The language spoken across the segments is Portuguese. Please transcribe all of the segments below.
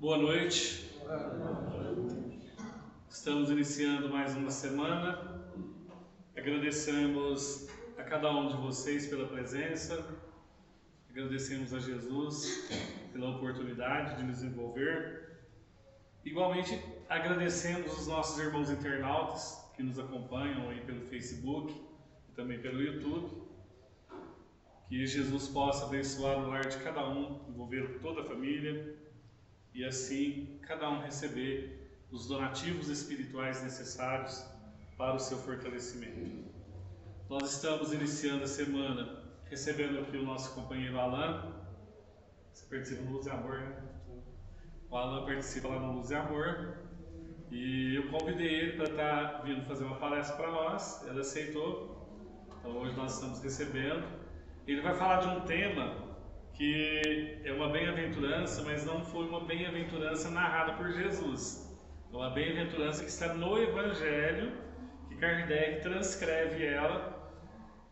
Boa noite. Estamos iniciando mais uma semana. Agradecemos a cada um de vocês pela presença. Agradecemos a Jesus pela oportunidade de nos envolver. Igualmente, agradecemos os nossos irmãos internautas que nos acompanham aí pelo Facebook e também pelo YouTube. Que Jesus possa abençoar o lar de cada um, envolver toda a família e assim cada um receber os donativos espirituais necessários para o seu fortalecimento. Nós estamos iniciando a semana recebendo aqui o nosso companheiro Alan. Você participa no Luz e Amor, né? O Alan participa lá no Luz e Amor e eu convidei ele para estar vindo fazer uma palestra para nós. Ele aceitou, então hoje nós estamos recebendo. Ele vai falar de um tema que é uma bem-aventurança, mas não foi uma bem-aventurança narrada por Jesus. É uma bem-aventurança que está no Evangelho, que Kardec transcreve ela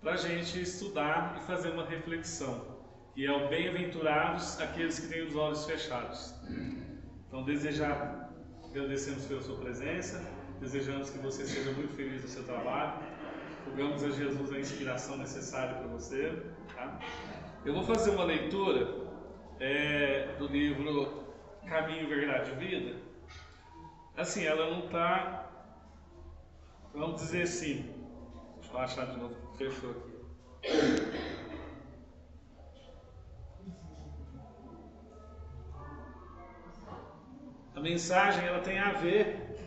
para a gente estudar e fazer uma reflexão. E é o bem-aventurados aqueles que têm os olhos fechados. Então, agradecemos pela sua presença, desejamos que você seja muito feliz no seu trabalho. Rogamos a Jesus a inspiração necessária para você. Tá? Eu vou fazer uma leitura do livro Caminho, Verdade e Vida. Assim, ela não está, vamos dizer assim, deixa eu achar de novo, fechou aqui. A mensagem ela tem a ver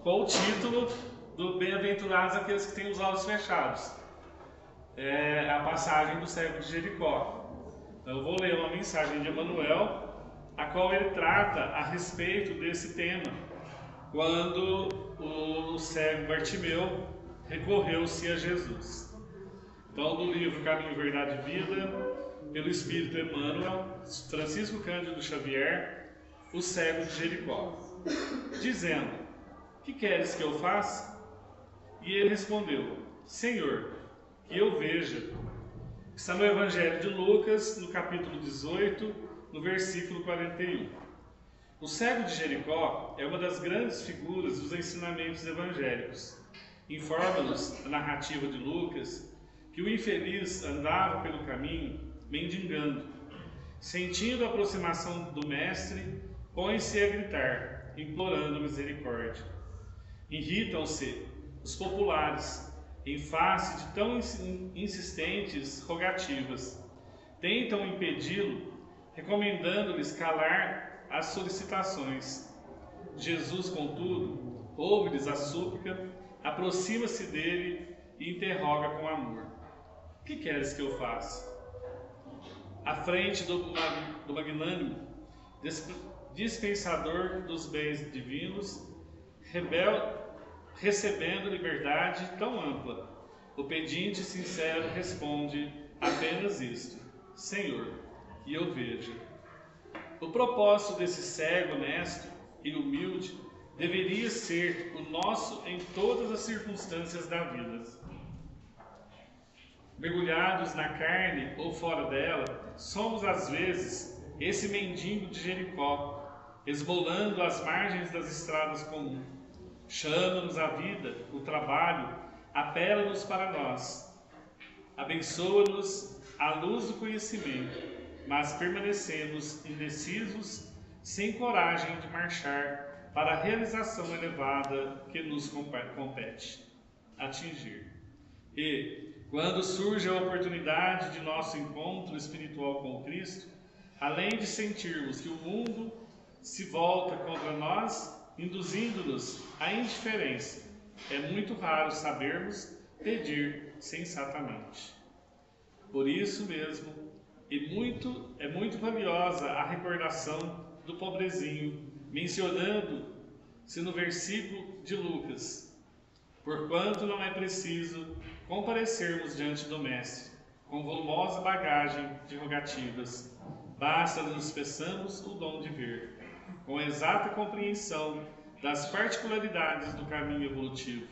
com o título do Bem-aventurados aqueles que têm os olhos fechados. É a passagem do cego de Jericó. Então, eu vou ler uma mensagem de Emmanuel, a qual ele trata a respeito desse tema, quando o cego Bartimeu recorreu-se a Jesus. Então, do livro Caminho, Verdade e Vida, pelo Espírito Emmanuel, Francisco Cândido Xavier, o cego de Jericó, dizendo: que queres que eu faça? E ele respondeu: Senhor, que eu veja. Está no Evangelho de Lucas, no capítulo 18, no versículo 41. O cego de Jericó é uma das grandes figuras dos ensinamentos evangélicos. Informa-nos a narrativa de Lucas que o infeliz andava pelo caminho mendigando. Sentindo a aproximação do mestre, põe-se a gritar, implorando misericórdia. Irritam-se os populares em face de tão insistentes rogativas. Tentam impedi-lo, recomendando-lhes calar as solicitações. Jesus, contudo, ouve-lhes a súplica, aproxima-se dele e interroga com amor: que queres que eu faça? À frente do magnânimo, dispensador dos bens divinos, recebendo liberdade tão ampla, o pedinte sincero responde apenas isto: Senhor, que eu veja. O propósito desse cego honesto e humilde deveria ser o nosso em todas as circunstâncias da vida. Mergulhados na carne ou fora dela, somos às vezes esse mendigo de Jericó, esbolando as margens das estradas comuns. Chama-nos a vida, o trabalho, apela-nos para nós. Abençoa-nos a luz do conhecimento, mas permanecemos indecisos, sem coragem de marchar para a realização elevada que nos compete atingir. E, quando surge a oportunidade de nosso encontro espiritual com Cristo, além de sentirmos que o mundo se volta contra nós, induzindo-nos à indiferença, é muito raro sabermos pedir sensatamente. Por isso mesmo, é muito valiosa a recordação do pobrezinho, mencionando-se no versículo de Lucas: porquanto não é preciso comparecermos diante do Mestre com volumosa bagagem de rogativas, basta nos peçamos o dom de ver, com exata compreensão das particularidades do caminho evolutivo,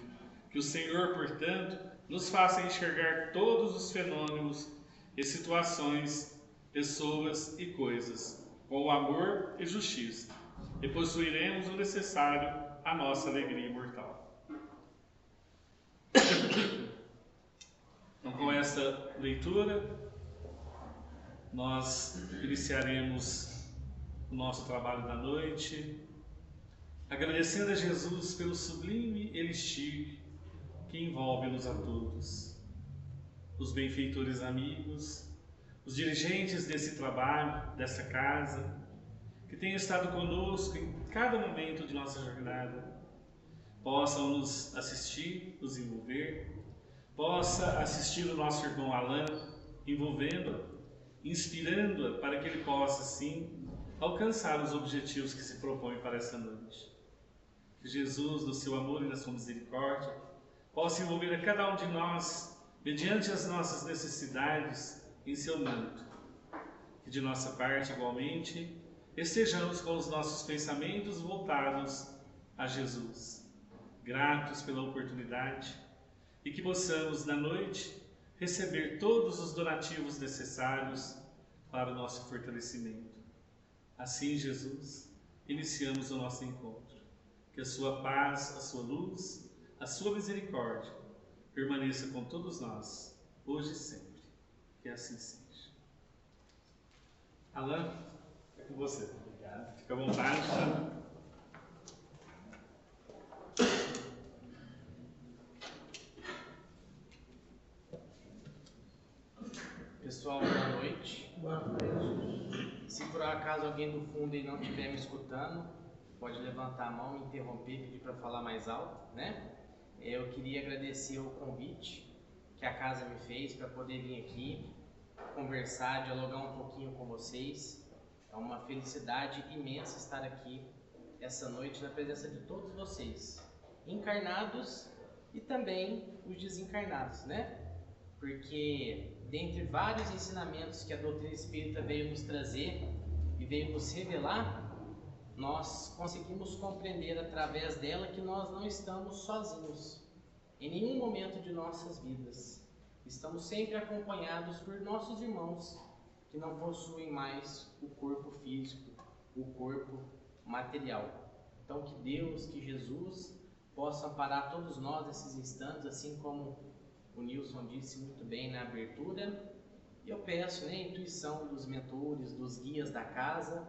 que o Senhor, portanto, nos faça enxergar todos os fenômenos e situações, pessoas e coisas com amor e justiça, e possuiremos o necessário à nossa alegria imortal. Então, com esta leitura, nós iniciaremos o nosso trabalho da noite, agradecendo a Jesus pelo sublime elixir que envolve-nos a todos, os benfeitores amigos, os dirigentes desse trabalho, dessa casa, que tenham estado conosco em cada momento de nossa jornada, possam nos assistir, nos envolver, possa assistir o nosso irmão Alain, envolvendo-a, inspirando-a para que ele possa, sim, alcançar os objetivos que se propõe para essa noite. Que Jesus, no seu amor e na sua misericórdia, possa envolver a cada um de nós, mediante as nossas necessidades, em seu manto. Que de nossa parte, igualmente, estejamos com os nossos pensamentos voltados a Jesus, gratos pela oportunidade, e que possamos, na noite, receber todos os donativos necessários para o nosso fortalecimento. Assim, Jesus, iniciamos o nosso encontro. Que a sua paz, a sua luz, a sua misericórdia permaneça com todos nós, hoje e sempre. Que assim seja. Alain, é com você. Obrigado. Fica à vontade. Pessoal, boa noite. Boa noite. Se por acaso alguém do fundo aí não estiver me escutando, pode levantar a mão, me interromper, pedir para falar mais alto, né? Eu queria agradecer o convite que a casa me fez para poder vir aqui conversar, dialogar um pouquinho com vocês. É uma felicidade imensa estar aqui essa noite na presença de todos vocês, encarnados e também os desencarnados, né? Porque dentre vários ensinamentos que a doutrina espírita veio nos trazer e veio nos revelar, nós conseguimos compreender através dela que nós não estamos sozinhos em nenhum momento de nossas vidas. Estamos sempre acompanhados por nossos irmãos que não possuem mais o corpo físico, o corpo material. Então que Deus, que Jesus possa amparar todos nós nesses instantes, assim como o Nilson disse muito bem na abertura. E eu peço, né, a intuição dos mentores, dos guias da casa,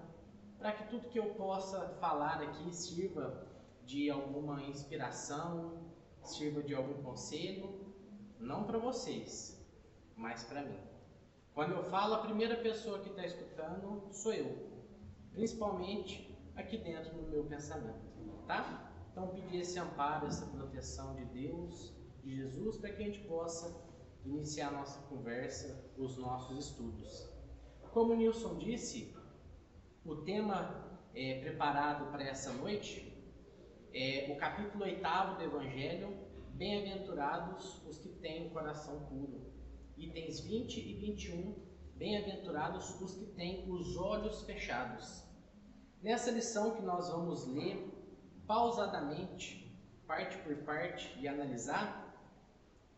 para que tudo que eu possa falar aqui sirva de alguma inspiração, sirva de algum conselho, não para vocês, mas para mim. Quando eu falo, a primeira pessoa que está escutando sou eu, principalmente aqui dentro no meu pensamento, tá? Então pedir esse amparo, essa proteção de Deus, de Jesus, para que a gente possa iniciar a nossa conversa, os nossos estudos. Como o Nilson disse, o tema preparado para essa noite é o capítulo 8º do Evangelho, Bem-aventurados os que têm o coração puro. Itens 20 e 21, Bem-aventurados os que têm os olhos fechados. Nessa lição que nós vamos ler pausadamente, parte por parte, e analisar,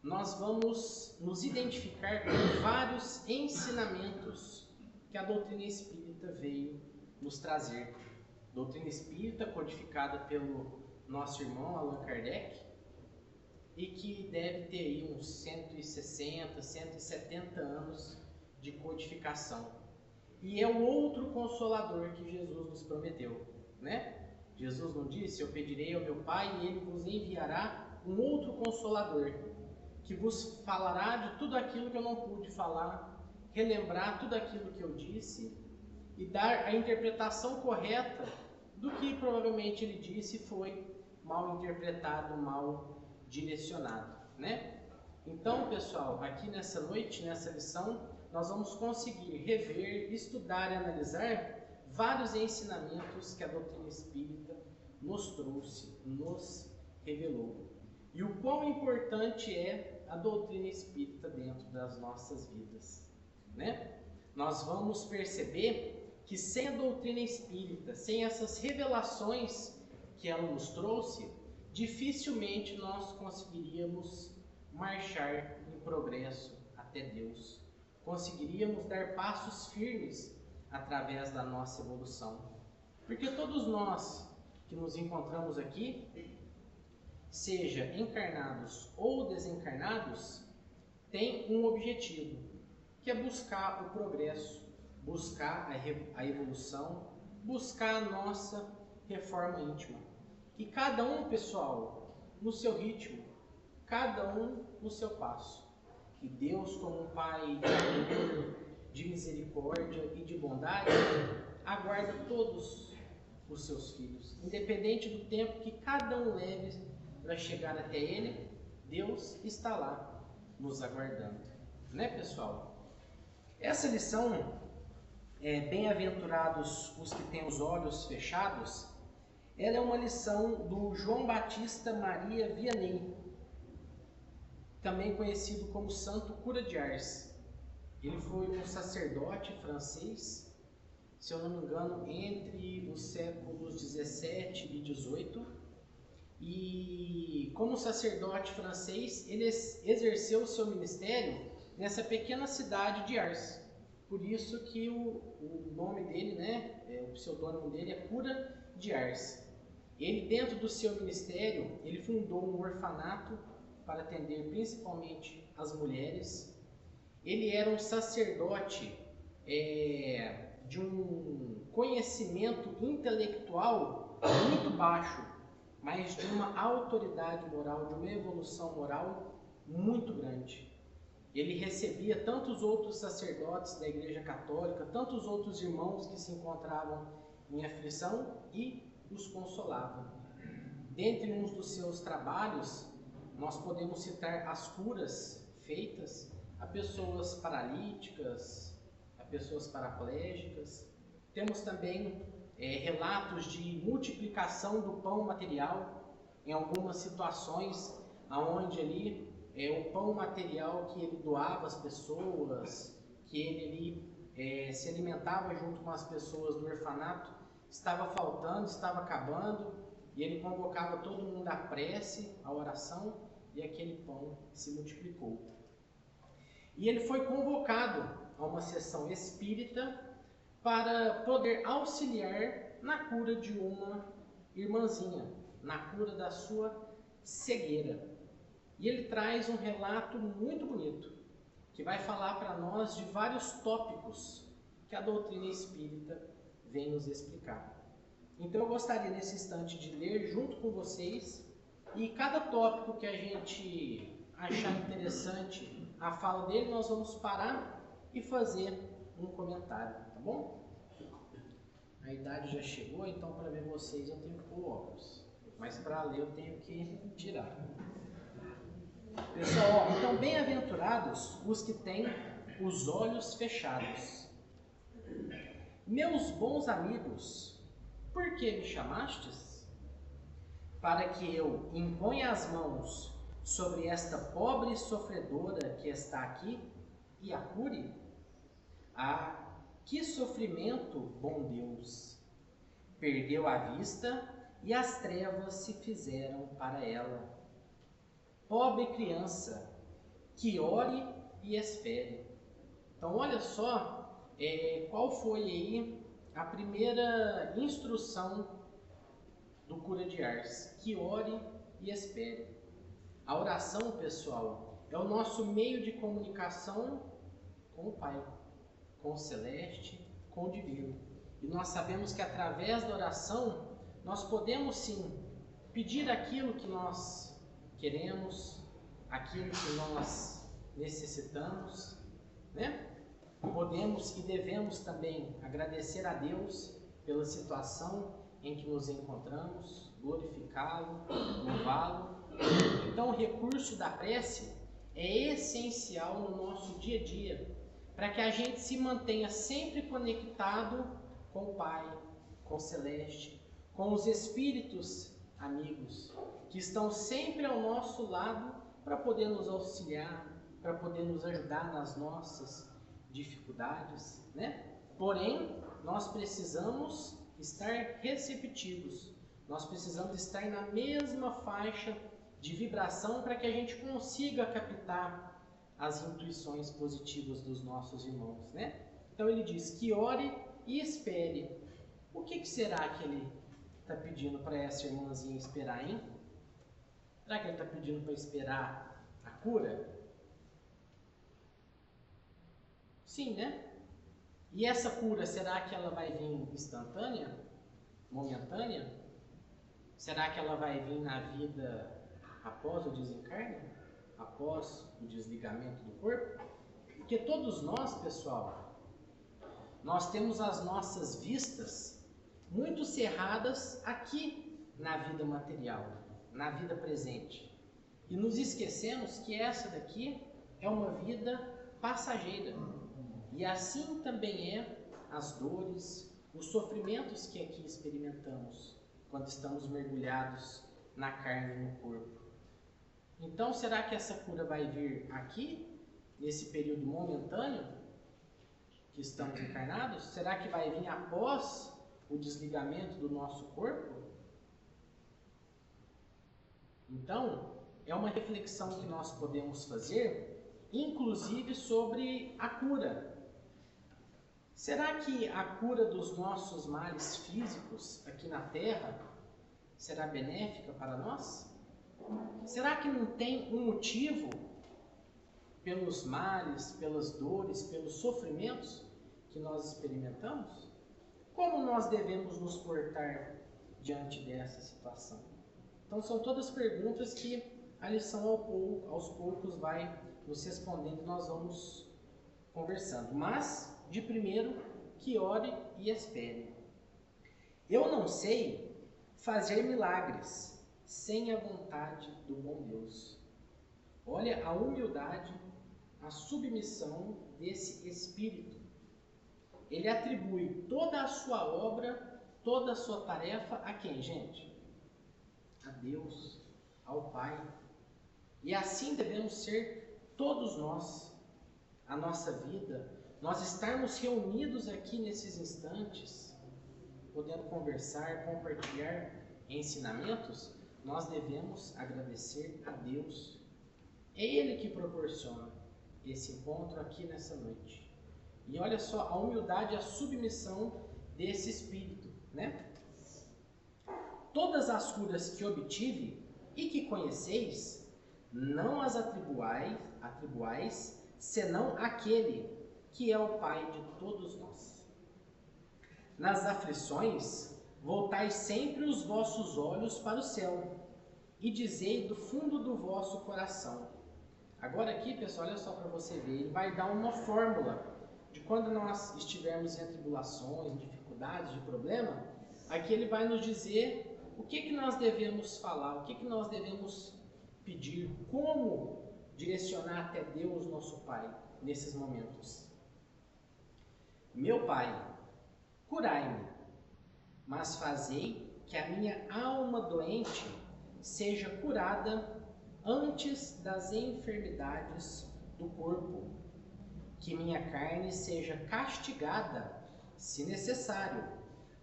nós vamos nos identificar com vários ensinamentos que a doutrina espírita veio nos trazer. Doutrina espírita codificada pelo nosso irmão Allan Kardec e que deve ter aí uns 160, 170 anos de codificação. E é o outro consolador que Jesus nos prometeu, né? Jesus não disse: eu pedirei ao meu Pai e Ele vos enviará um outro consolador, que vos falará de tudo aquilo que eu não pude falar, relembrar tudo aquilo que eu disse e dar a interpretação correta do que provavelmente ele disse foi mal interpretado, mal direcionado, né? Então, pessoal, aqui nessa noite, nessa lição, nós vamos conseguir rever, estudar e analisar vários ensinamentos que a doutrina espírita nos trouxe, nos revelou. E o quão importante é a doutrina espírita dentro das nossas vidas, né? Nós vamos perceber que sem a doutrina espírita, sem essas revelações que ela nos trouxe, dificilmente nós conseguiríamos marchar em progresso até Deus. Conseguiríamos dar passos firmes através da nossa evolução. Porque todos nós que nos encontramos aqui, seja encarnados ou desencarnados, tem um objetivo, que é buscar o progresso, buscar a evolução, buscar a nossa reforma íntima. E cada um, pessoal, no seu ritmo, cada um no seu passo. E Deus, como um Pai de amor, de misericórdia e de bondade, aguarda todos os seus filhos. Independente do tempo que cada um leve para chegar até Ele, Deus está lá nos aguardando. Né, pessoal? Essa lição, bem-aventurados os que têm os olhos fechados, ela é uma lição do João Batista Maria Vianney, também conhecido como Santo Cura de Ars. Ele foi um sacerdote francês, se eu não me engano, entre os séculos 17 e 18. E como sacerdote francês, ele exerceu o seu ministério nessa pequena cidade de Ars. Por isso que o nome dele, o pseudônimo dele é Cura de Ars. Ele, dentro do seu ministério, ele fundou um orfanato para atender principalmente as mulheres. Ele era um sacerdote de um conhecimento intelectual muito baixo, mas de uma autoridade moral, de uma evolução moral muito grande. Ele recebia tantos outros sacerdotes da Igreja Católica, tantos outros irmãos que se encontravam em aflição e os consolava. Dentre uns dos seus trabalhos, nós podemos citar as curas feitas a pessoas paralíticas, a pessoas paraplégicas. Temos também relatos de multiplicação do pão material em algumas situações onde ali o pão material que ele doava às pessoas, que ele ali se alimentava junto com as pessoas do orfanato, estava faltando, estava acabando, e ele convocava todo mundo à prece, à oração, e aquele pão se multiplicou. E ele foi convocado a uma sessão espírita para poder auxiliar na cura de uma irmãzinha, na cura da sua cegueira. E ele traz um relato muito bonito, que vai falar para nós de vários tópicos que a doutrina espírita vem nos explicar. Então eu gostaria nesse instante de ler junto com vocês, e cada tópico que a gente achar interessante a fala dele, nós vamos parar e fazer um comentário, tá bom? A idade já chegou, então para ver vocês eu tenho que pôr óculos, mas para ler eu tenho que tirar. Pessoal, então bem-aventurados os que têm os olhos fechados. Meus bons amigos, por que me chamastes? Para que eu imponha as mãos sobre esta pobre sofredora que está aqui e a cure? Ah, que sofrimento, bom Deus! Perdeu a vista e as trevas se fizeram para ela. Pobre criança, que ore e espere. Então, olha só qual foi aí a primeira instrução do Cura de Ars: que ore e espere. A oração, pessoal, é o nosso meio de comunicação com o Pai, com o Celeste, com o Divino. E nós sabemos que através da oração nós podemos sim pedir aquilo que nós queremos, aquilo que nós necessitamos, né? Podemos e devemos também agradecer a Deus pela situação em que nos encontramos, glorificá-lo, louvá-lo. Então, o recurso da prece é essencial no nosso dia a dia, para que a gente se mantenha sempre conectado com o Pai, com o Celeste, com os Espíritos amigos, que estão sempre ao nosso lado para poder nos auxiliar, para poder nos ajudar nas nossas dificuldades, né? Porém, nós precisamos estar receptivos, nós precisamos estar na mesma faixa de vibração para que a gente consiga captar as intuições positivas dos nossos irmãos, né? Então ele diz que ore e espere. O que será que ele está pedindo para essa irmãzinha esperar, hein? Será que ele está pedindo para esperar a cura? Sim, né? E essa cura, será que ela vai vir instantânea? Momentânea? Será que ela vai vir na vida após o desencarne? Após o desligamento do corpo? Porque todos nós, pessoal, nós temos as nossas vistas muito cerradas aqui na vida material, na vida presente. E nos esquecemos que essa daqui é uma vida passageira. E assim também é as dores, os sofrimentos que aqui experimentamos quando estamos mergulhados na carne e no corpo. Então, será que essa cura vai vir aqui, nesse período momentâneo que estamos encarnados? Será que vai vir após o desligamento do nosso corpo? Então, é uma reflexão que nós podemos fazer, inclusive sobre a cura. Será que a cura dos nossos males físicos aqui na Terra será benéfica para nós? Será que não tem um motivo pelos males, pelas dores, pelos sofrimentos que nós experimentamos? Como nós devemos nos portar diante dessa situação? Então são todas perguntas que a lição aos poucos vai nos respondendo e nós vamos conversando. Mas, de primeiro, que ore e espere. Eu não sei fazer milagres sem a vontade do bom Deus. Olha a humildade, a submissão desse Espírito. Ele atribui toda a sua obra, toda a sua tarefa a quem, gente? A Deus, ao Pai. E assim devemos ser todos nós. A nossa vida, nós estarmos reunidos aqui nesses instantes, podendo conversar, compartilhar ensinamentos, nós devemos agradecer a Deus. É Ele que proporciona esse encontro aqui nessa noite. E olha só a humildade e a submissão desse Espírito, né? Todas as curas que obtive e que conheceis, não as atribuais, senão aquele que é o Pai de todos nós. Nas aflições, voltai sempre os vossos olhos para o céu, e dizei do fundo do vosso coração. Agora aqui, pessoal, olha só para você ver, ele vai dar uma fórmula de quando nós estivermos em tribulações, em dificuldades, de problema, aqui ele vai nos dizer o que nós devemos falar, o que nós devemos pedir, como direcionar até Deus, nosso Pai, nesses momentos. Meu Pai, curai-me, mas fazei que a minha alma doente seja curada antes das enfermidades do corpo, que minha carne seja castigada, se necessário,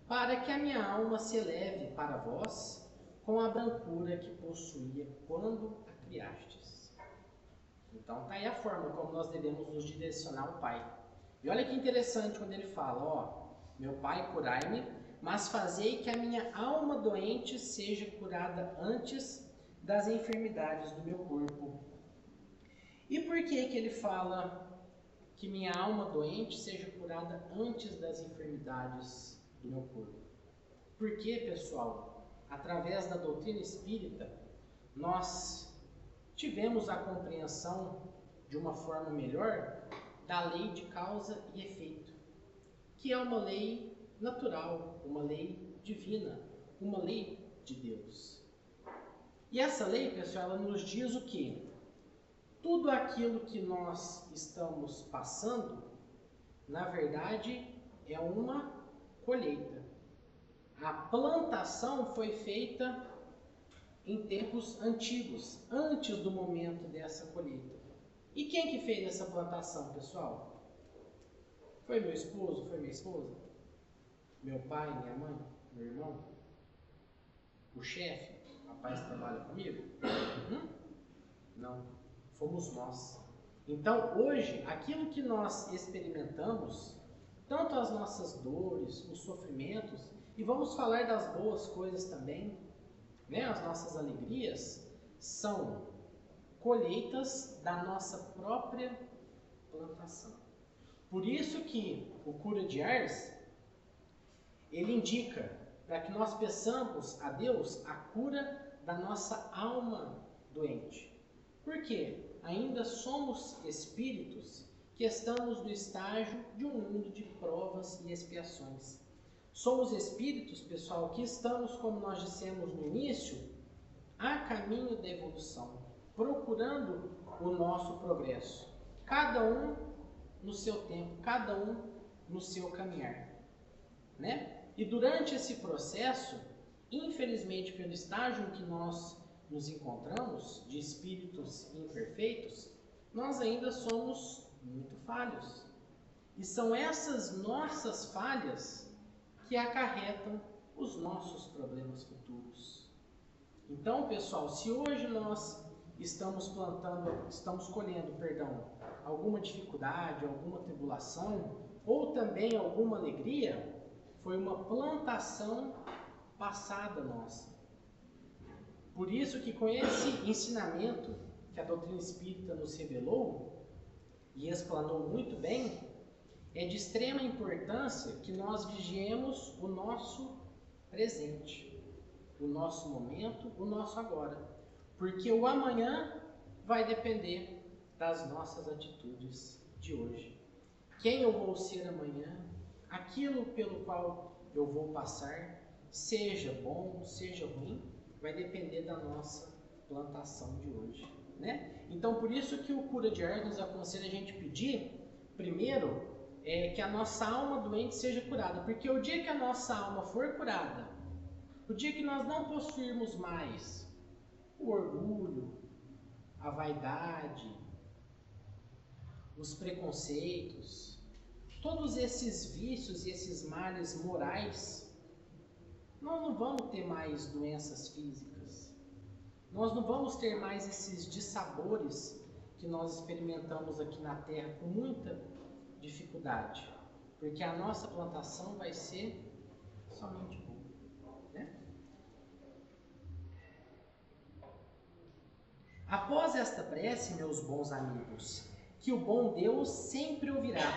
para que a minha alma se eleve para vós com a brancura que possuía quando a criastes. Então tá aí a forma como nós devemos nos direcionar ao Pai. E olha que interessante quando ele fala, ó, meu Pai, curai-me, mas fazei que a minha alma doente seja curada antes das enfermidades do meu corpo. E por que ele fala que minha alma doente seja curada antes das enfermidades do meu corpo? Porque, pessoal, através da doutrina espírita, nós tivemos a compreensão de uma forma melhor da lei de causa e efeito, que é uma lei natural, uma lei divina, uma lei de Deus. E essa lei, pessoal, ela nos diz o quê? Tudo aquilo que nós estamos passando, na verdade, é uma colheita. A plantação foi feita em tempos antigos, antes do momento dessa colheita. E quem que fez essa plantação, pessoal? Foi meu esposo? Foi minha esposa? Meu pai, minha mãe, meu irmão? O chefe? O rapaz que trabalha comigo? Não. Fomos nós. Então, hoje, aquilo que nós experimentamos tanto as nossas dores, os sofrimentos, e vamos falar das boas coisas também, né? As nossas alegrias são colheitas da nossa própria plantação. Por isso que o cura de Ars, ele indica para que nós peçamos a Deus a cura da nossa alma doente. Por quê? Ainda somos espíritos que estamos no estágio de um mundo de provas e expiações. Somos espíritos, pessoal, que estamos, como nós dissemos no início, a caminho da evolução, procurando o nosso progresso. Cada um no seu tempo, cada um no seu caminhar, né? E durante esse processo, infelizmente pelo estágio em que nós nos encontramos, de espíritos imperfeitos, nós ainda somos muito falhos. E são essas nossas falhas que acarretam os nossos problemas futuros. Então, pessoal, se hoje nós estamos colhendo, alguma dificuldade, alguma tribulação, ou também alguma alegria, foi uma plantação passada nossa. Por isso que com esse ensinamento que a doutrina espírita nos revelou e explanou muito bem, é de extrema importância que nós vigiemos o nosso presente, o nosso momento, o nosso agora. Porque o amanhã vai depender das nossas atitudes de hoje. Quem eu vou ser amanhã, aquilo pelo qual eu vou passar, seja bom, seja ruim, vai depender da nossa plantação de hoje, né? Então, por isso que o cura de Ars nos aconselha a gente pedir, primeiro, que a nossa alma doente seja curada. Porque o dia que a nossa alma for curada, o dia que nós não possuirmos mais o orgulho, a vaidade, os preconceitos, todos esses vícios e esses males morais, nós não vamos ter mais doenças físicas. Nós não vamos ter mais esses dissabores que nós experimentamos aqui na Terra com muita dificuldade. Porque a nossa plantação vai ser somente boa, né? Após esta prece, meus bons amigos, que o bom Deus sempre ouvirá,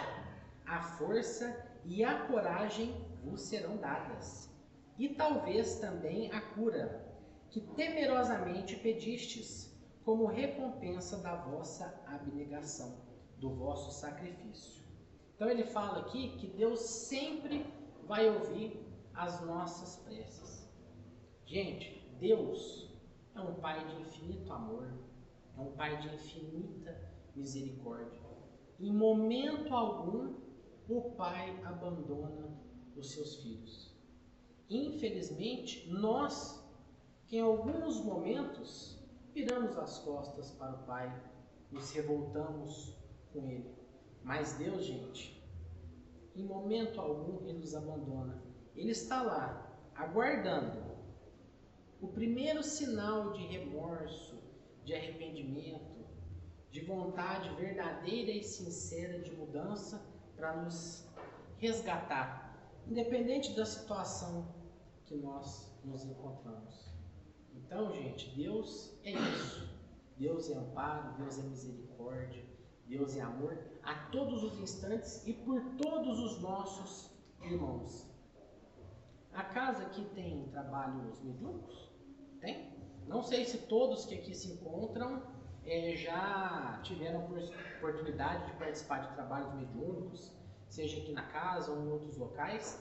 a força e a coragem vos serão dadas, e talvez também a cura, que temerosamente pedistes, como recompensa da vossa abnegação, do vosso sacrifício. Então ele fala aqui que Deus sempre vai ouvir as nossas preces. Gente, Deus é um Pai de infinito amor, é um Pai de infinita misericórdia. Em momento algum, o Pai abandona os seus filhos. Infelizmente, nós, que em alguns momentos viramos as costas para o Pai, nos revoltamos com Ele. Mas Deus, gente, em momento algum Ele nos abandona. Ele está lá, aguardando o primeiro sinal de remorso, de arrependimento, de vontade verdadeira e sincera de mudança para nos resgatar, independente da situação que nós nos encontramos. Então, gente, Deus é isso. Deus é amparo, Deus é misericórdia, Deus é amor a todos os instantes e por todos os nossos irmãos. A casa aqui tem trabalhos mediúnicos? Tem? Não sei se todos que aqui se encontram já tiveram oportunidade de participar de trabalhos mediúnicos, seja aqui na casa ou em outros locais.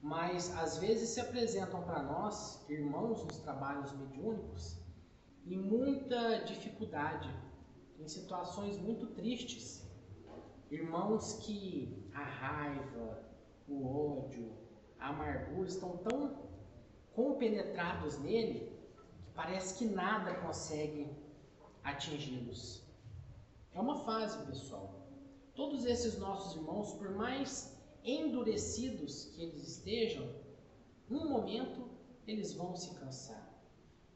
Mas às vezes se apresentam para nós, irmãos nos trabalhos mediúnicos, em muita dificuldade, em situações muito tristes. Irmãos que a raiva, o ódio, a amargura estão tão compenetrados nele que parece que nada consegue atingi-los. É uma fase, pessoal. Todos esses nossos irmãos, por mais endurecidos que eles estejam, um momento eles vão se cansar.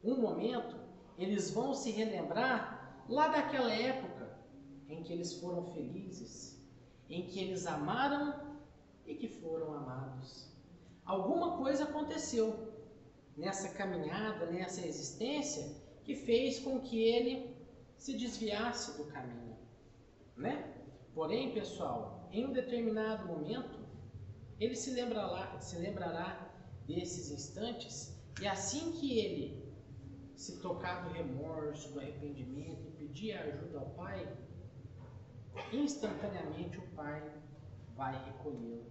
Um momento eles vão se relembrar lá daquela época em que eles foram felizes, em que eles amaram e que foram amados. Alguma coisa aconteceu nessa caminhada, nessa existência, que fez com que ele se desviasse do caminho, né? Porém, pessoal, em um determinado momento, ele se lembrará desses instantes, e assim que ele se tocar do remorso, do arrependimento e pedir ajuda ao Pai, instantaneamente o Pai vai recolhê-lo,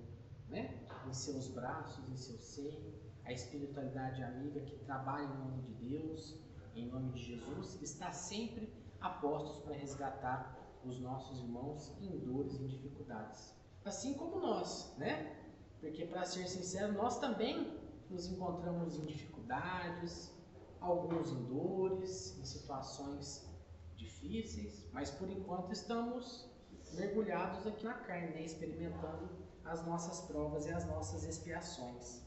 né? Em seus braços, em seu seio. A espiritualidade amiga que trabalha em nome de Deus, em nome de Jesus, está sempre a postos para resgatar os nossos irmãos em dores e em dificuldades. Assim como nós, né? Porque, para ser sincero, nós também nos encontramos em dificuldades, alguns em dores, em situações difíceis, mas por enquanto estamos mergulhados aqui na carne, né? Experimentando as nossas provas e as nossas expiações.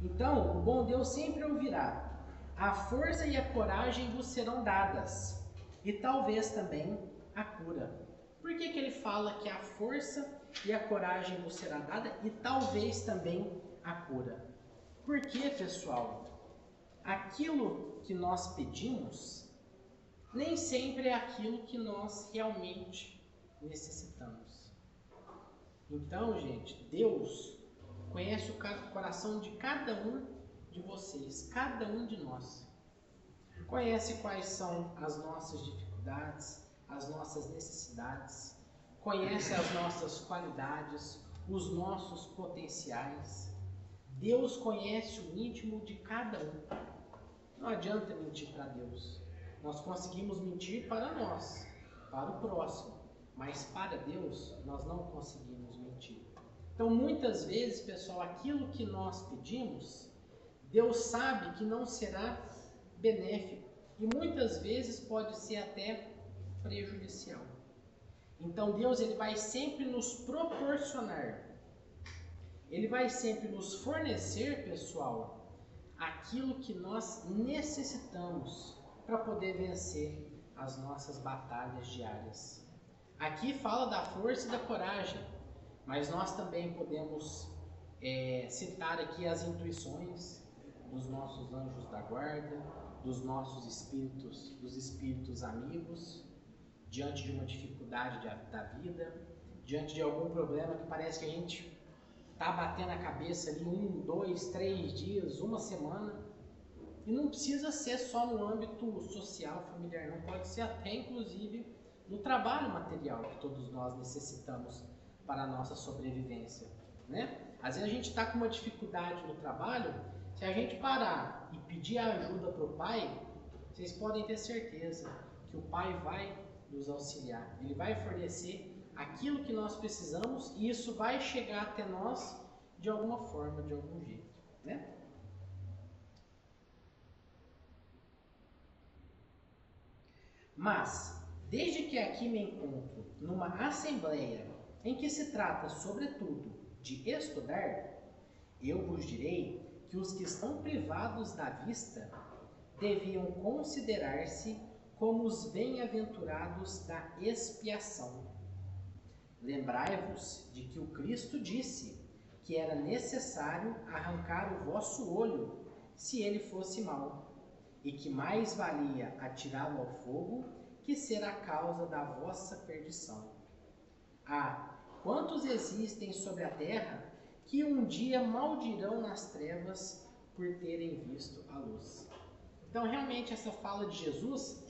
Então, o bom Deus sempre ouvirá: a força e a coragem vos serão dadas, e talvez também a cura. Por que ele fala que a força e a coragem vos será dada e talvez também a cura? Porque, pessoal, aquilo que nós pedimos nem sempre é aquilo que nós realmente necessitamos. Então, gente, Deus conhece o coração de cada um de vocês, cada um de nós. Conhece quais são as nossas dificuldades, as nossas necessidades. Conhece as nossas qualidades, os nossos potenciais. Deus conhece o íntimo de cada um. Não adianta mentir para Deus. Nós conseguimos mentir para nós, para o próximo, mas para Deus nós não conseguimos mentir. Então, muitas vezes, pessoal, aquilo que nós pedimos, Deus sabe que não será benéfico e muitas vezes pode ser até prejudicial. Então, Deus ele vai sempre nos proporcionar, Ele vai sempre nos fornecer, pessoal, aquilo que nós necessitamos para poder vencer as nossas batalhas diárias. Aqui fala da força e da coragem, mas nós também podemos citar aqui as intuições dos nossos anjos da guarda, dos nossos espíritos, dos espíritos amigos, diante de uma dificuldade da vida, diante de algum problema que parece que a gente está batendo a cabeça ali 1, 2, 3 dias, uma semana. E não precisa ser só no âmbito social, familiar, não, pode ser até inclusive no trabalho material que todos nós necessitamos para a nossa sobrevivência, né? Às vezes a gente está com uma dificuldade no trabalho, se a gente parar e pedir ajuda para o Pai, vocês podem ter certeza que o Pai vai nos auxiliar, Ele vai fornecer aquilo que nós precisamos e isso vai chegar até nós de alguma forma, de algum jeito, né? Mas, desde que aqui me encontro numa assembleia em que se trata, sobretudo, de estudar, eu vos direi que os que estão privados da vista deviam considerar-se como os bem-aventurados da expiação. Lembrai-vos de que o Cristo disse que era necessário arrancar o vosso olho se ele fosse mau, e que mais valia atirá-lo ao fogo que ser a causa da vossa perdição. Quantos existem sobre a terra que um dia maldirão nas trevas por terem visto a luz? Então, realmente, essa fala de Jesus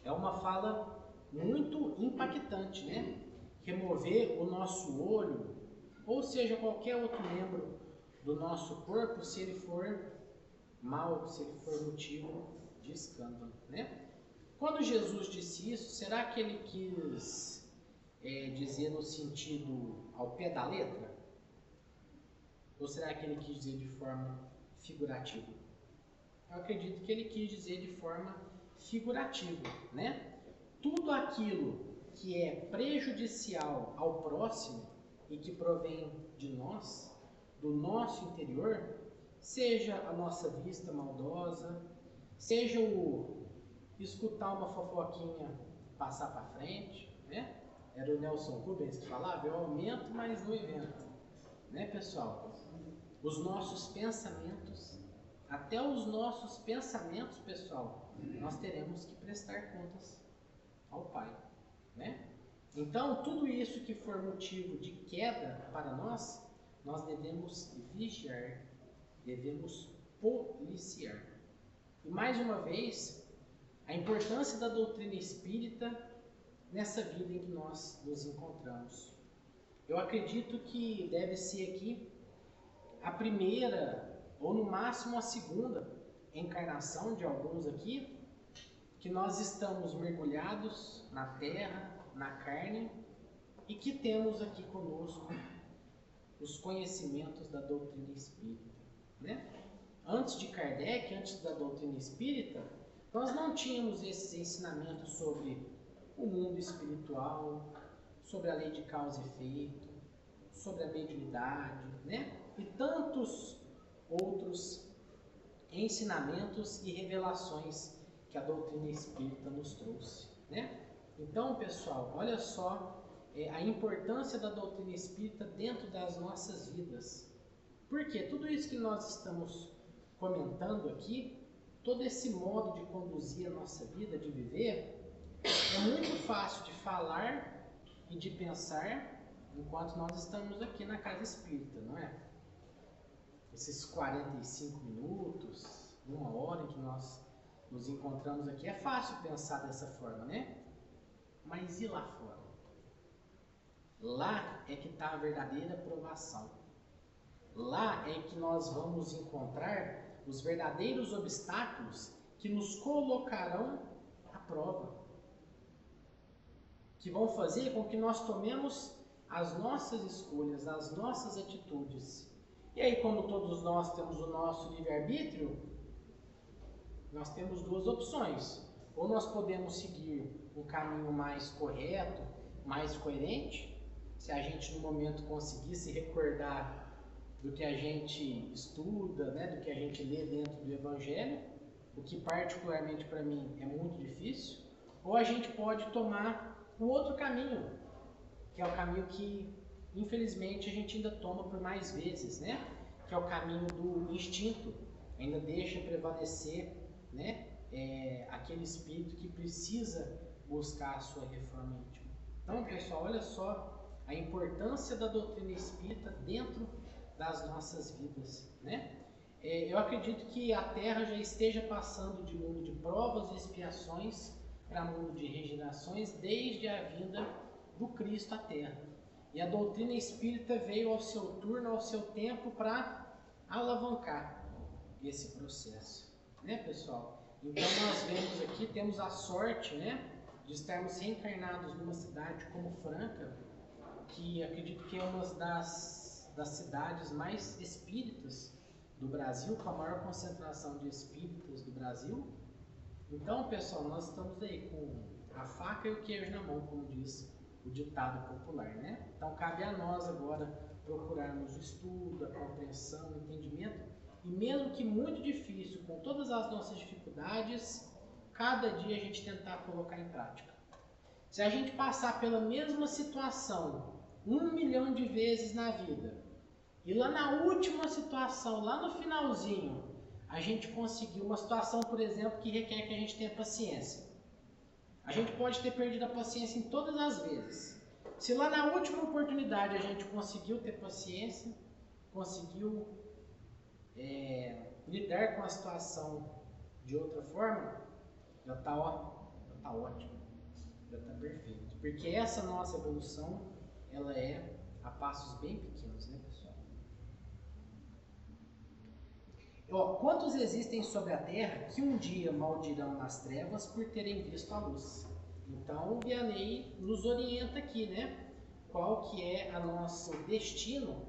é uma fala muito impactante, né? Remover o nosso olho, ou seja, qualquer outro membro do nosso corpo, se ele for mal, se ele for motivo de escândalo, né? Quando Jesus disse isso, será que ele quis dizer no sentido ao pé da letra? Ou será que ele quis dizer de forma figurativa? Eu acredito que ele quis dizer de forma figurativa, né? Tudo aquilo que é prejudicial ao próximo e que provém de nós, do nosso interior, seja a nossa vista maldosa, seja o escutar uma fofoquinha passar para frente, né? era o Nelson Rubens que falava, eu aumento, mas não invento. Né, pessoal? Os nossos pensamentos, até os nossos pensamentos, pessoal, nós teremos que prestar contas ao Pai, né? Então, tudo isso que for motivo de queda para nós devemos vigiar, devemos policiar. E mais uma vez, a importância da doutrina espírita nessa vida em que nós nos encontramos. Eu acredito que deve ser aqui a primeira, ou no máximo a segunda encarnação de alguns aqui, que nós estamos mergulhados na terra, na carne, e que temos aqui conosco os conhecimentos da doutrina espírita, né? Antes de Kardec, antes da doutrina espírita, nós não tínhamos esses ensinamentos sobre o mundo espiritual, sobre a lei de causa e efeito, sobre a mediunidade, né? E tantos outros ensinamentos e revelações que a doutrina espírita nos trouxe, né? Então, pessoal, olha só a importância da doutrina espírita dentro das nossas vidas. Porque tudo isso que nós estamos comentando aqui, todo esse modo de conduzir a nossa vida, de viver, é muito fácil de falar e de pensar enquanto nós estamos aqui na casa espírita, não é? Esses 45 minutos, 1 hora em que nós nos encontramos aqui, é fácil pensar dessa forma, né? Mas e lá fora? Lá é que está a verdadeira provação. Lá é que nós vamos encontrar os verdadeiros obstáculos que nos colocarão à prova, que vão fazer com que nós tomemos as nossas escolhas, as nossas atitudes. E aí, como todos nós temos o nosso livre-arbítrio, nós temos duas opções. Ou nós podemos seguir um caminho mais correto, mais coerente, se a gente no momento conseguir se recordar do que a gente estuda, né, do que a gente lê dentro do Evangelho, o que particularmente para mim é muito difícil, ou a gente pode tomar o outro caminho, que é o caminho que infelizmente a gente ainda toma por mais vezes, né, que é o caminho do instinto, ainda deixa prevalecer, né, aquele espírito que precisa buscar a sua reforma íntima. Então, pessoal, olha só a importância da doutrina espírita dentro das nossas vidas, né? Eu acredito que a Terra já esteja passando de mundo de provas e expiações para mundo de regenerações desde a vinda do Cristo à Terra. E a doutrina espírita veio ao seu turno, ao seu tempo, para alavancar esse processo, né, pessoal? Então nós vemos aqui, temos a sorte, né, de estarmos reencarnados numa cidade como Franca, que acredito que é uma das cidades mais espíritas do Brasil, com a maior concentração de espíritas do Brasil. Então, pessoal, nós estamos aí com a faca e o queijo na mão, como diz o ditado popular, né? Então, cabe a nós agora procurarmos o estudo, a compreensão, o entendimento, e mesmo que muito difícil, com todas as nossas dificuldades, cada dia a gente tentar colocar em prática. Se a gente passar pela mesma situação 1 milhão de vezes na vida, e lá na última situação, lá no finalzinho, a gente conseguiu uma situação, por exemplo, que requer que a gente tenha paciência. A gente pode ter perdido a paciência em todas as vezes. Se lá na última oportunidade a gente conseguiu ter paciência, conseguiu lidar com a situação de outra forma, já está ótimo, já está perfeito. Porque essa nossa evolução, ela é a passos bem pequenos, né, pessoal? Quantos existem sobre a Terra que um dia maldirão nas trevas por terem visto a luz? Então, o Vianney nos orienta aqui, né? Qual que é o nosso destino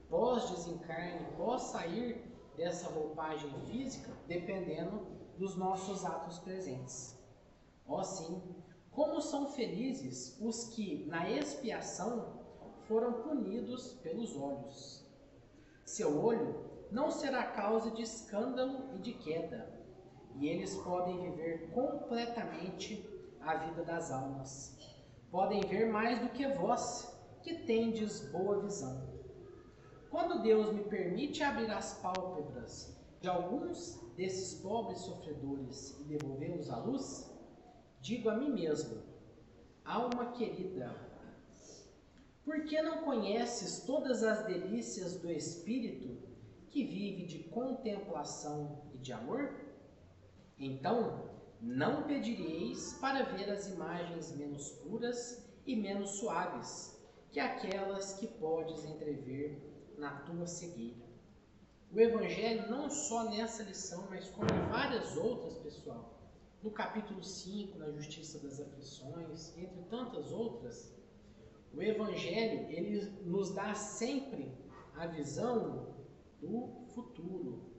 pós-desencarne, pós sair dessa roupagem física, dependendo dos nossos atos presentes. Sim, como são felizes os que, na expiação, foram punidos pelos olhos. Seu olho não será causa de escândalo e de queda, e eles podem viver completamente a vida das almas, podem ver mais do que vós, que tendes boa visão. Quando Deus me permite abrir as pálpebras de alguns desses pobres sofredores e devolvê-los à luz, digo a mim mesmo: alma querida, por que não conheces todas as delícias do Espírito que vive de contemplação e de amor? Então, não pedireis para ver as imagens menos puras e menos suaves que aquelas que podes entrever na tua cegueira. O Evangelho, não só nessa lição, mas como em várias outras, pessoal, no capítulo 5, na Justiça das Aflições, entre tantas outras, o Evangelho, ele nos dá sempre a visão do futuro,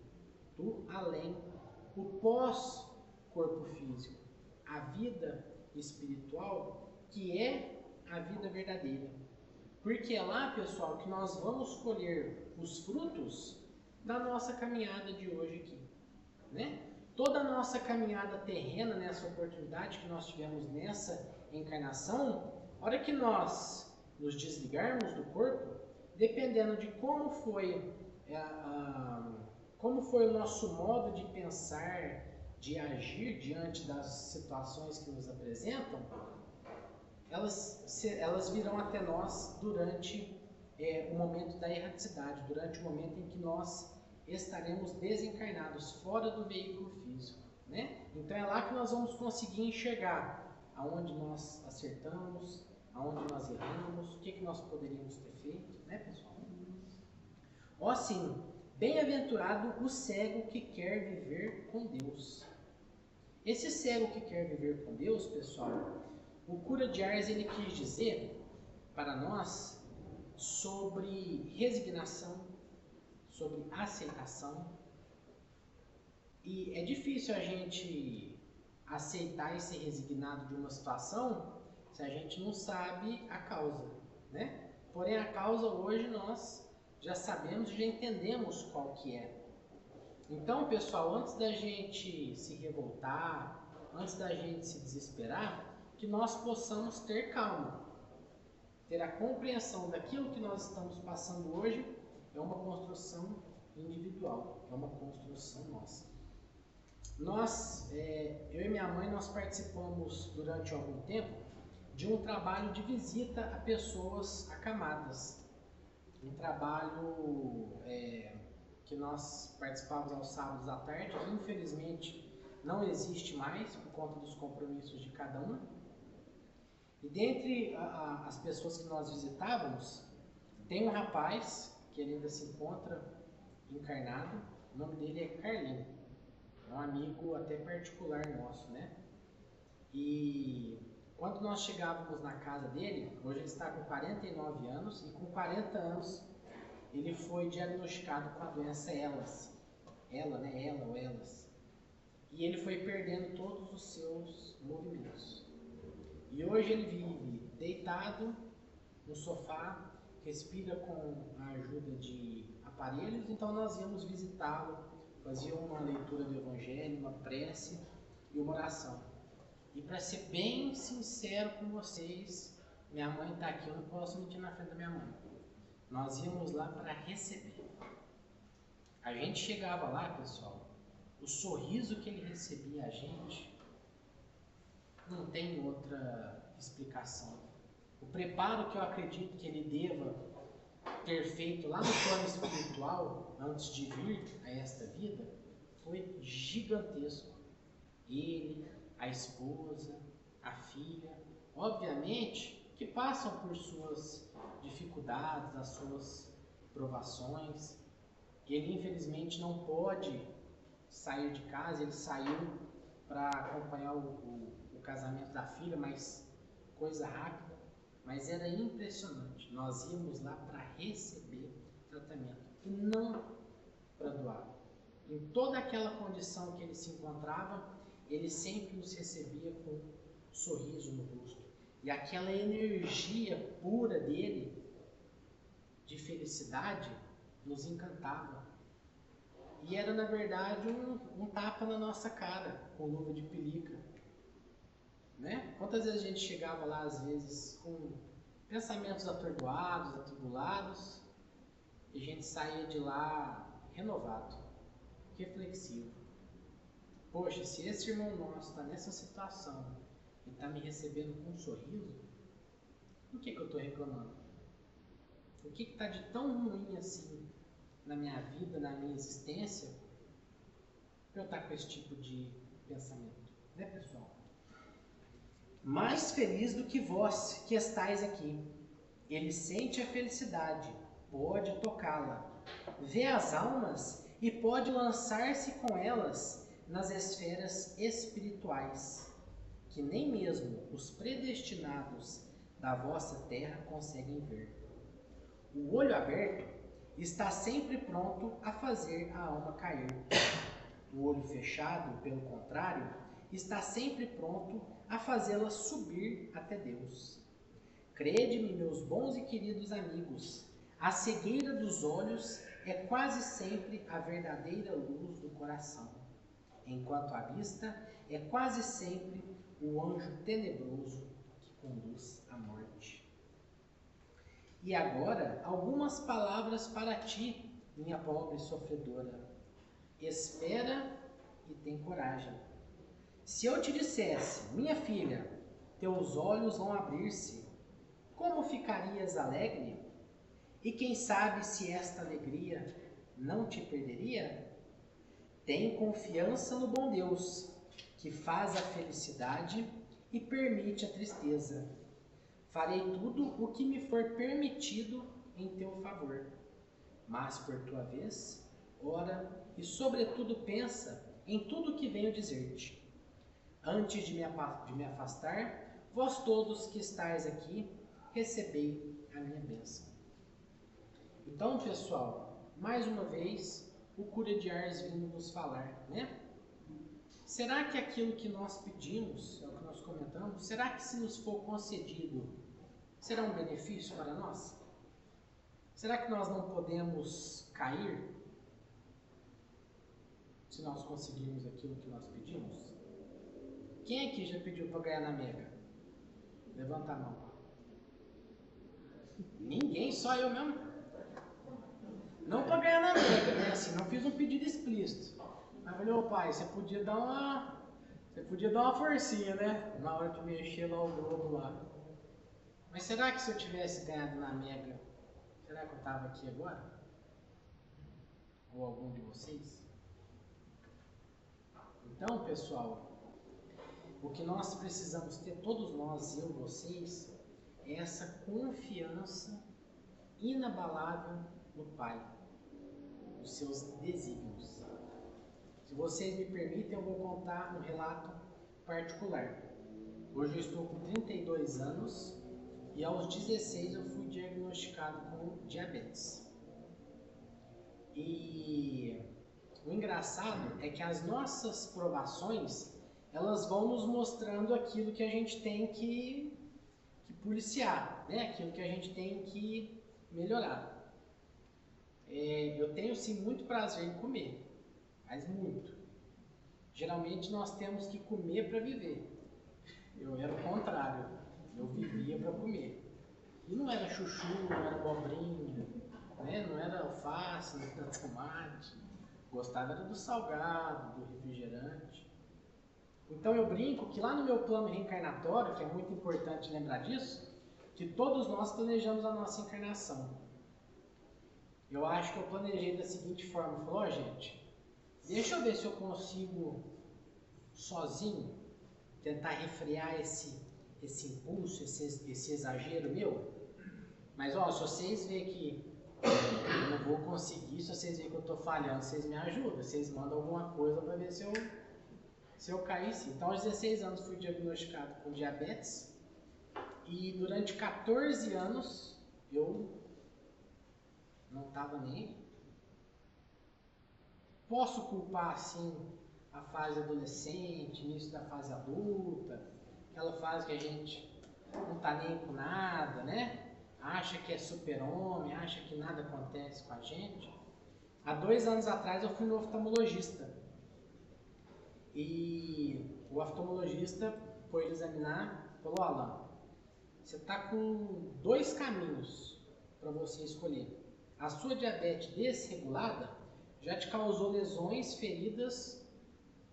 do além, o pós-corpo físico, a vida espiritual, que é a vida verdadeira. Porque é lá, pessoal, que nós vamos colher os frutos da nossa caminhada de hoje aqui, né? Toda a nossa caminhada terrena, nessa oportunidade que nós tivemos nessa encarnação, a hora que nós nos desligarmos do corpo, dependendo de como foi o nosso modo de pensar, de agir diante das situações que nos apresentam, elas virão até nós durante o momento da erraticidade, durante o momento em que nós estaremos desencarnados, fora do veículo físico, né? Então é lá que nós vamos conseguir enxergar aonde nós acertamos, aonde nós erramos, o que nós poderíamos ter feito, né, pessoal? Ó sim, bem-aventurado o cego que quer viver com Deus. Esse cego que quer viver com Deus, pessoal, o cura de Ars, ele quis dizer para nós sobre resignação, sobre aceitação. E é difícil a gente aceitar e ser resignado de uma situação se a gente não sabe a causa, né? Porém, a causa hoje nós já sabemos e já entendemos qual que é. Então, pessoal, antes da gente se revoltar, antes da gente se desesperar, que nós possamos ter calma, ter a compreensão daquilo que nós estamos passando hoje é uma construção individual, é uma construção nossa. Eu e minha mãe, nós participamos durante algum tempo de um trabalho de visita a pessoas acamadas. Um trabalho que nós participávamos aos sábados à tarde, que infelizmente não existe mais por conta dos compromissos de cada um. E dentre as pessoas que nós visitávamos, tem um rapaz que ele ainda se encontra encarnado, o nome dele é Carlinho, é um amigo até particular nosso, né? E quando nós chegávamos na casa dele, hoje ele está com 49 anos, e com 40 anos ele foi diagnosticado com a doença Elas. Ela ou Elas. E ele foi perdendo todos os seus movimentos. E hoje ele vive deitado no sofá, respira com a ajuda de aparelhos, então nós íamos visitá-lo, fazíamos uma leitura do Evangelho, uma prece e uma oração. E para ser bem sincero com vocês, minha mãe está aqui, eu não posso mentir na frente da minha mãe. Nós íamos lá para receber. A gente chegava lá, pessoal, o sorriso que ele recebia a gente, não tem outra explicação. O preparo que eu acredito que ele deva ter feito lá no plano espiritual, antes de vir a esta vida, foi gigantesco. Ele, a esposa, a filha, obviamente que passam por suas dificuldades, as suas provações. Ele infelizmente não pode sair de casa, ele saiu para acompanhar o casamento da filha, mas coisa rápida, mas era impressionante. Nós íamos lá para receber tratamento e não para doar. Em toda aquela condição que ele se encontrava, ele sempre nos recebia com um sorriso no rosto. E aquela energia pura dele, de felicidade, nos encantava. E era, na verdade, um tapa na nossa cara, com luva de pelica. né? Quantas vezes a gente chegava lá, às vezes, com pensamentos atordoados, atribulados, e a gente saía de lá renovado, reflexivo. Poxa, se esse irmão nosso está nessa situação e está me recebendo com um sorriso, por que eu estou reclamando? O que está de tão ruim assim na minha vida, na minha existência, para eu estar com esse tipo de pensamento? Né, pessoal? Mais feliz do que vós que estáis aqui. Ele sente a felicidade, pode tocá-la, vê as almas e pode lançar-se com elas nas esferas espirituais, que nem mesmo os predestinados da vossa terra conseguem ver. O olho aberto está sempre pronto a fazer a alma cair. O olho fechado, pelo contrário, está sempre pronto a fazê-la subir até Deus. Crede-me, meus bons e queridos amigos, a cegueira dos olhos é quase sempre a verdadeira luz do coração, enquanto a vista é quase sempre o anjo tenebroso que conduz à morte. E agora, algumas palavras para ti, minha pobre sofredora. Espera e tem coragem. Se eu te dissesse, minha filha, teus olhos vão abrir-se, como ficarias alegre? E quem sabe se esta alegria não te perderia? Tem confiança no bom Deus, que faz a felicidade e permite a tristeza. Farei tudo o que me for permitido em teu favor. Mas, por tua vez, ora e sobretudo pensa em tudo o que venho dizer-te. Antes de me afastar, vós todos que estáis aqui, recebei a minha bênção. Então, pessoal, mais uma vez, o cura de Ars vindo nos falar, né? Será que aquilo que nós pedimos, é o que nós comentamos, será que se nos for concedido, será um benefício para nós? Será que nós não podemos cair se nós conseguirmos aquilo que nós pedimos? Quem aqui já pediu para ganhar na Mega? Levanta a mão. Ninguém, só eu mesmo. Não para ganhar na Mega, né? Assim, não fiz um pedido explícito. Mas falei, ô pai, você podia dar uma forcinha, né? Na hora de mexer lá o globo lá. Mas será que se eu tivesse ganhado na Mega, será que eu estava aqui agora? Ou algum de vocês? Então, pessoal, o que nós precisamos ter, todos nós, eu, vocês, é essa confiança inabalável no Pai, nos seus desígnios. Se vocês me permitem, eu vou contar um relato particular. Hoje eu estou com 32 anos e aos 16 eu fui diagnosticado com diabetes. E o engraçado é que as nossas provações, elas vão nos mostrando aquilo que a gente tem que policiar, né? Aquilo que a gente tem que melhorar. Eu tenho sim muito prazer em comer, mas muito. Geralmente nós temos que comer para viver. Eu era o contrário, eu vivia para comer. E não era chuchu, não era abobrinha, né? Não era alface, não era tomate. Gostava era do salgado, do refrigerante. Então eu brinco que lá no meu plano reencarnatório, que é muito importante lembrar disso, que todos nós planejamos a nossa encarnação. Eu acho que eu planejei da seguinte forma, eu falei, gente, deixa eu ver se eu consigo sozinho tentar refrear esse impulso, esse exagero meu. Mas se vocês verem que eu não vou conseguir, se vocês verem que eu estou falhando, vocês me ajudam, vocês mandam alguma coisa para ver se eu caísse. Então, aos 16 anos fui diagnosticado com diabetes e durante 14 anos eu não estava nem aí. Posso culpar, assim, a fase adolescente, início da fase adulta, aquela fase que a gente não está nem com nada, né? Acha que é super-homem, acha que nada acontece com a gente. Há 2 anos atrás eu fui no oftalmologista. E o oftalmologista foi ele examinar, falou: Alan, você está com 2 caminhos para você escolher. A sua diabetes desregulada já te causou lesões, feridas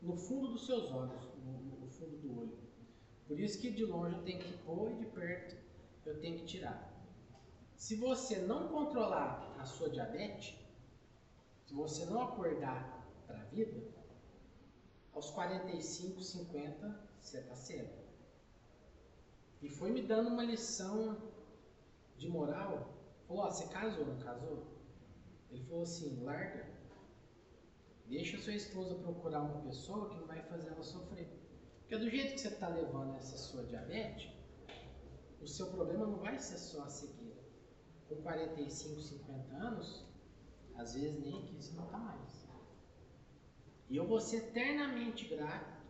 no fundo dos seus olhos, no fundo do olho. Por isso que de longe eu tenho que pôr e de perto eu tenho que tirar. Se você não controlar a sua diabetes, se você não acordar para a vida, aos 45, 50, você está cego. E foi me dando uma lição de moral. Falou: ó, você casou, não casou? Ele falou assim: larga. Deixa a sua esposa procurar uma pessoa que não vai fazer ela sofrer. Porque do jeito que você está levando essa sua diabetes, o seu problema não vai ser só a cegueira. Com 45, 50 anos, às vezes nem aqui você não está mais. E eu vou ser eternamente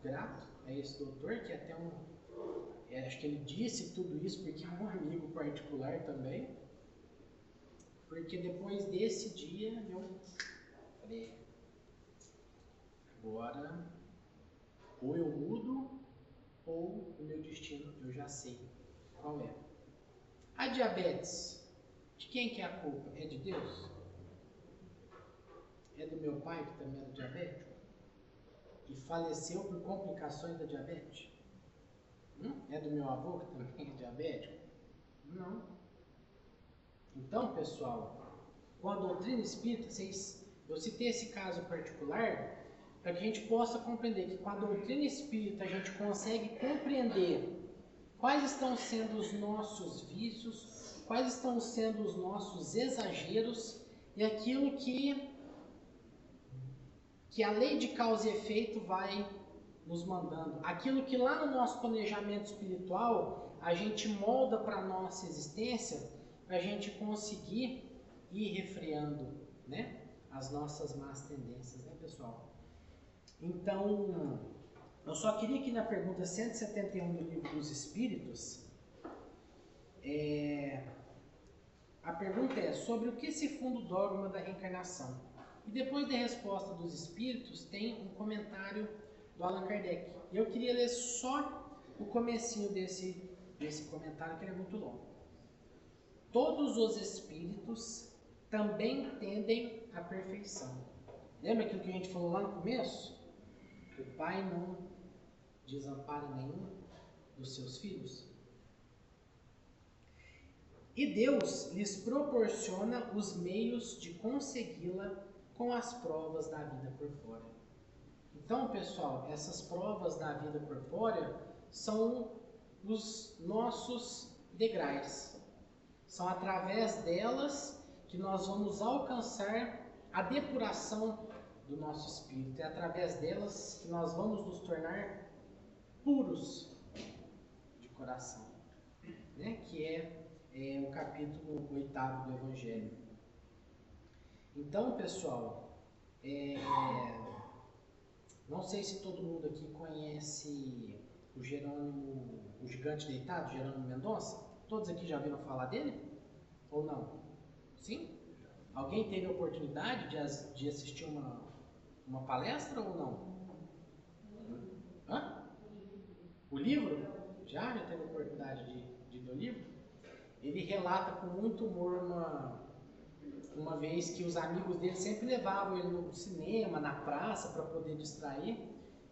grato a esse doutor, que até acho que ele disse tudo isso porque é um amigo particular também. Porque depois desse dia eu falei: agora ou eu mudo ou o meu destino eu já sei qual é. A diabetes, de quem que é a culpa? É de Deus? É do meu pai, que também era diabético e faleceu por complicações da diabetes? É do meu avô, que também é diabético? Não. Então, pessoal, com a doutrina espírita, eu citei esse caso particular para que a gente possa compreender que com a doutrina espírita a gente consegue compreender quais estão sendo os nossos vícios, quais estão sendo os nossos exageros e aquilo que a lei de causa e efeito vai nos mandando. Aquilo que lá no nosso planejamento espiritual a gente molda para a nossa existência, para a gente conseguir ir refreando, né, as nossas más tendências, né, pessoal? Então, eu só queria que na pergunta 171 do Livro dos Espíritos, a pergunta é sobre o que se funda o dogma da reencarnação. E depois da resposta dos Espíritos, tem um comentário do Allan Kardec. E eu queria ler só o comecinho desse comentário, que ele é muito longo. Todos os Espíritos também tendem à perfeição. Lembra aquilo que a gente falou lá no começo? O Pai não desampara nenhum dos seus filhos. E Deus lhes proporciona os meios de consegui-la com as provas da vida corpórea. Então, pessoal, essas provas da vida corpórea são os nossos degraus. São através delas que nós vamos alcançar a depuração do nosso espírito. É através delas que nós vamos nos tornar puros de coração, né? Que é o capítulo 8º do Evangelho. Então, pessoal, não sei se todo mundo aqui conhece o Gigante Deitado, Jerônimo Mendonça. Todos aqui já viram falar dele? Ou não? Sim? Alguém teve a oportunidade de assistir uma palestra ou não? Hã? O livro? Já teve a oportunidade de ler o livro? Ele relata com muito humor uma vez que os amigos dele sempre levavam ele no cinema, na praça, para poder distrair.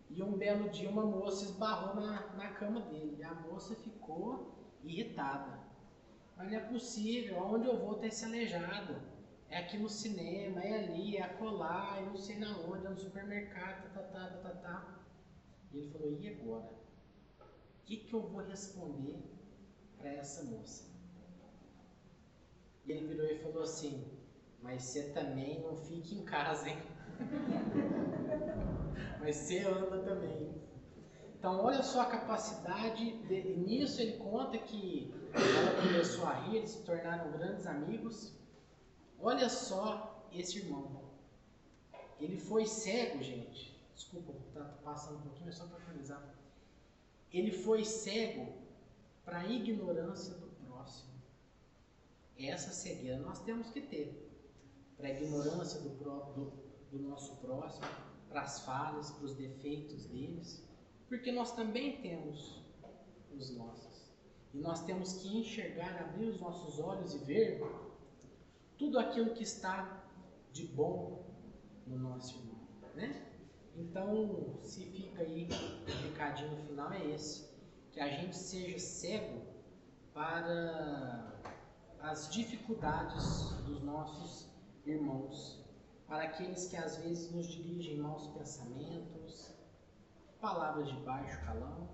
E um belo dia uma moça esbarrou na cama dele. E a moça ficou irritada. Mas não é possível, aonde eu vou ter esse aleijado? É aqui no cinema, é ali, é acolá, é não sei na onde, é no supermercado, E ele falou: e agora? O que eu vou responder para essa moça? E ele virou e falou assim: mas você também não fica em casa, hein? Mas você anda também. Então, olha só a capacidade. Nisso ele conta que ela começou a rir, eles se tornaram grandes amigos. Olha só esse irmão. Ele foi cego, gente. Desculpa, tá passando um pouquinho, é só para finalizar. Ele foi cego para a ignorância do próximo. Essa cegueira nós temos que ter. Para a ignorância do nosso próximo, para as falhas, para os defeitos deles. Porque nós também temos dos nossos. E nós temos que enxergar, abrir os nossos olhos e ver tudo aquilo que está de bom no nosso irmão, né? Então, se fica aí, o recadinho no final é esse, que a gente seja cego para as dificuldades dos nossos irmãos, para aqueles que às vezes nos dirigem maus pensamentos, palavras de baixo calão,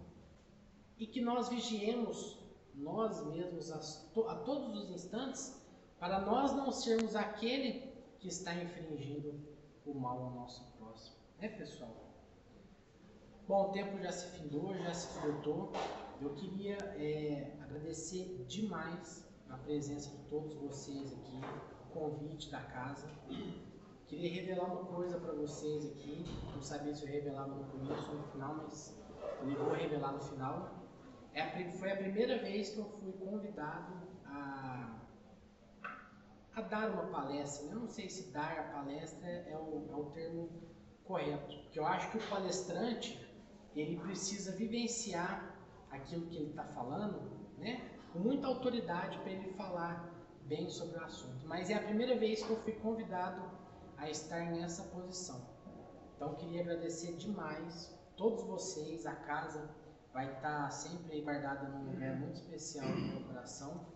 e que nós vigiemos nós mesmos a todos os instantes, para nós não sermos aquele que está infringindo o mal ao nosso próximo, né, pessoal? Bom, o tempo já se findou, já se esgotou. Eu queria agradecer demais a presença de todos vocês aqui, o convite da casa. Queria revelar uma coisa para vocês aqui, não sabia se eu revelava no começo ou no final, mas eu vou revelar no final. Foi a primeira vez que eu fui convidado a dar uma palestra. Eu não sei se dar a palestra é o termo correto, porque eu acho que o palestrante, ele precisa vivenciar aquilo que ele está falando, né, com muita autoridade para ele falar bem sobre o assunto. Mas é a primeira vez que eu fui convidado a estar nessa posição. Então eu queria agradecer demais todos vocês. A casa vai estar sempre guardada num lugar muito especial no meu coração.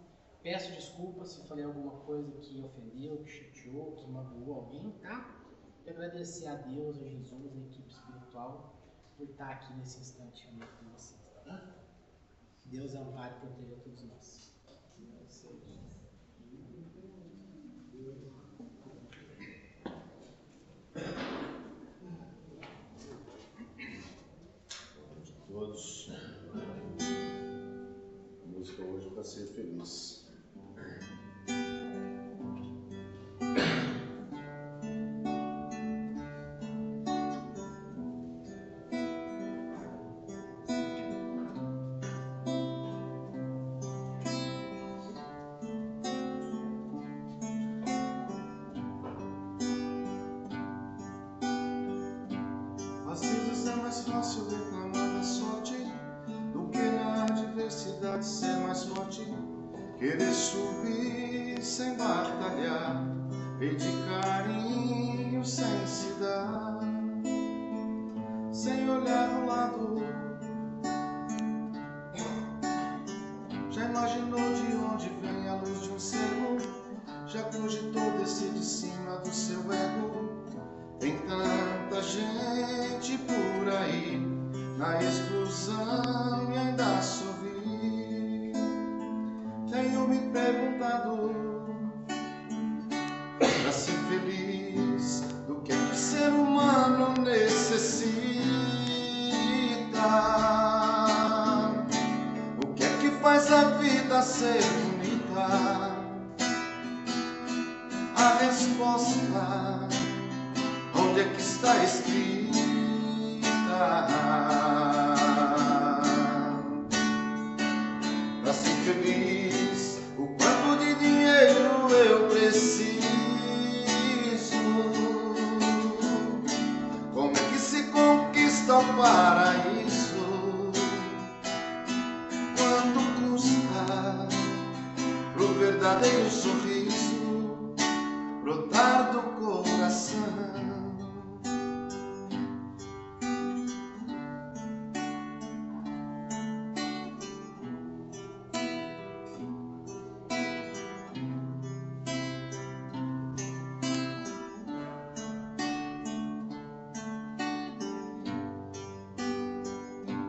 Peço desculpas se falei alguma coisa que ofendeu, que chateou, que magoou alguém, tá? E agradecer a Deus, a Jesus, a equipe espiritual, por estar aqui nesse instante com vocês, tá bom? Deus ampare e proteja todos nós. Todos. A música hoje para ser feliz. Às vezes é mais fácil reclamar da sorte do que na adversidade ser mais forte. Querer subir sem batalhar, pedir carinho sem se dar, sem olhar do lado. Já imaginou de onde vem a luz de um cego? Já cogitou descer de cima do seu ego? Tem tanta gente por aí na exclusão e ainda sorri. Tenho me perguntado, pra ser feliz, do que o ser humano necessita? O que é que faz a vida ser bonita? A resposta, onde é que está escrita? Para ser feliz, o quanto de dinheiro eu preciso? Como é que se conquista o paraíso? Quanto custa pro verdadeiro sorriso brotar do coração?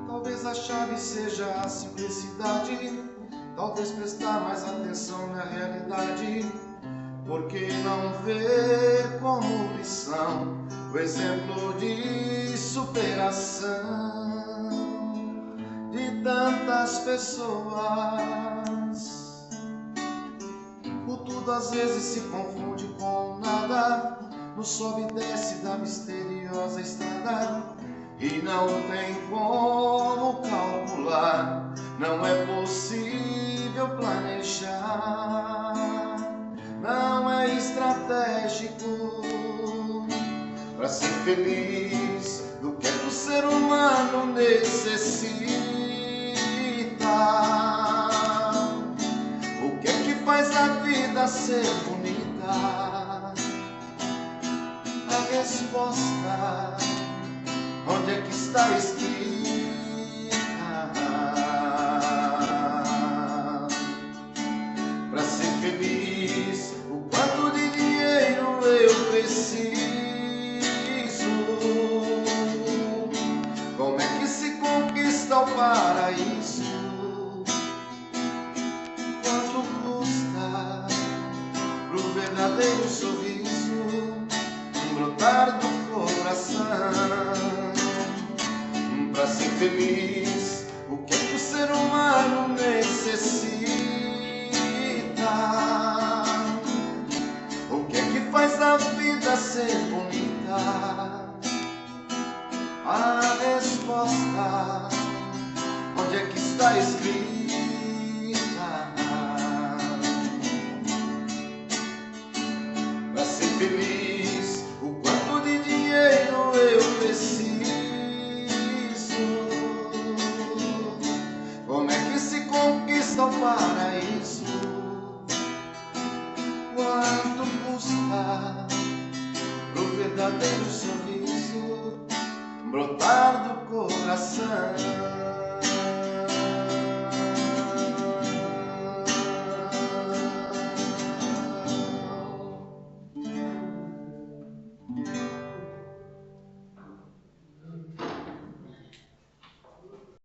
Talvez a chave seja a simplicidade, talvez prestar mais atenção na realidade. Porque não ver como lição o exemplo de superação de tantas pessoas? O tudo às vezes se confunde com nada, no sobe e desce da misteriosa estrada. E não tem como calcular, não é possível planejar, não é estratégico para ser feliz. Do que o ser humano necessita? faz a vida ser bonita? A resposta, onde é que está escrita? Para ser feliz, o quanto de dinheiro eu preciso? Como é que se conquista o paraíso? Quanto custa pro verdadeiro sorriso brotar do coração? Pra ser feliz, o que é que o ser humano necessita? O que é que faz a vida ser bonita? A resposta, onde é que está escrita? Para ser feliz, o quanto de dinheiro eu preciso? Como é que se conquista o paraíso? Quanto custa pro verdadeiro sorriso brotar do coração?